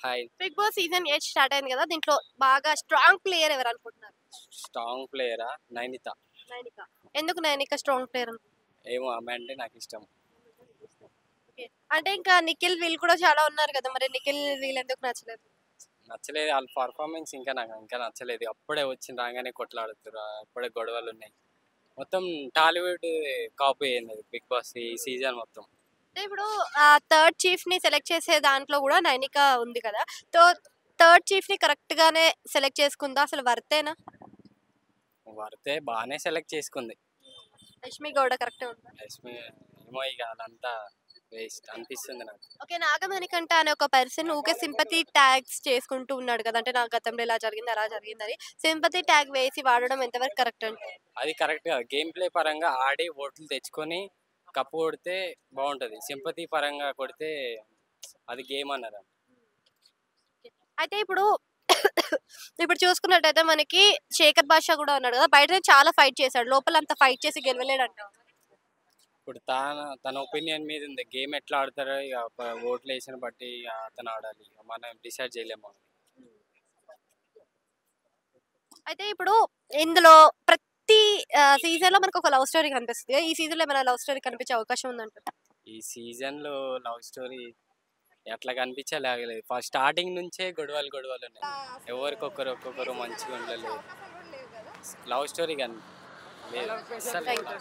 Hi. Big boss season 8 start అయింది కదా, దీంట్లో బాగా స్ట్రాంగ్ ప్లేయర్ ఎవరు అనుకుంటున్నారు? స్ట్రాంగ్ ప్లేయరా? నైనిత. నైనిక. ఎందుకు నైనిక స్ట్రాంగ్ ప్లేయర్? ఏమో ఆమె అంటే నాకు ఇష్టం. ఓకే. అంటే ఇంకా నిఖిల్ వీళ్ళు కూడా చాలా ఉన్నారు కదా, మరి నిఖిల్ వీళ్ళు ఎందుకు నచ్చలేదు? నచ్చలేదు వాళ్ళ పర్ఫార్మెన్స్, ఇంకా నచ్చలేదు. అప్పుడే వచ్చిన రాగానే కొట్లాడుతున్నారు, అప్పుడే గొడవలు ఉన్నాయి. మొత్తం టాలీవుడ్ కాపీ అయింది బిగ్ బాస్ ఈ సీజన్ మొత్తం. అంటే ఇప్పుడు థర్డ్ చీఫ్ ని సెలెక్ట్ చేసే దాంట్లో కూడా నైనిక ఉంది కదా. తో థర్డ్ చీఫ్ ని కరెక్ట్ గానే సెలెక్ట్ చేసుకుందా? అసలు వర్తేనా? వర్తే బాగానే సెలెక్ట్ చేసుకుంది. రష్మి గౌడ కరెక్ట్ ఉందా? రష్మి ఏమో ఇక అదంతా వేస్ట్ అనిపిస్తుంది నాకు. ఓకే. నాగమణికంట అనే ఒక పర్సన్ ఊకే సింపతి ట్యాగ్స్ చేసుకుంటూ ఉన్నాడు కదా, అంటే నా గతంలో ఇలా జరిగింది అలా జరిగిందని సింపతి ట్యాగ్ వేసి వాడడం ఎంతవరకు కరెక్ట్ అంటే? అది కరెక్ట్ కాదు. గేమ్ ప్లే పరంగా ఆడి ఓట్లు తెచ్చుకొని కప్పు కొడితే బాగుంటుంది. సింపతి పరంగా కొడితే అది గేమ్ అన్నారు. అయితే ఇప్పుడు ఇప్పుడు చూసుకున్నట్టయితే మనకి శేఖర్ భాష కూడా ఉన్నాడు కదా, బయట చాలా ఫైట్ చేశాడు, లోపల అంత ఫైట్ చేసి గెలవలేడంట. ఇప్పుడు తన ఒపీనియన్ మీద ఉంది. గేమ్ ఎట్లా ఆడతారో ఇక ఓట్లు వేసిన బట్టి ఇక అతను ఆడాలి. ఇక మనం డిసైడ్ చేయలేము. అయితే ఇప్పుడు ఇందులో ప్రతి సీజన్ లో మనకు ఒక లవ్ స్టోరీ కనిపిస్తుంది. ఈ సీజన్ లో ఏమైనా లవ్ స్టోరీ కనిపించే అవకాశం ఉందంట? ఈ సీజన్లో లవ్ స్టోరీ ఎట్లా కనిపించలేదు. ఫస్ట్ స్టార్టింగ్ నుంచే గొడవలు ఉన్నాయి. ఒక్కొక్కరు మంచిగా ఉండలేదు. లవ్ స్టోరీ కానీ లేదు. అస్సలు లేదు.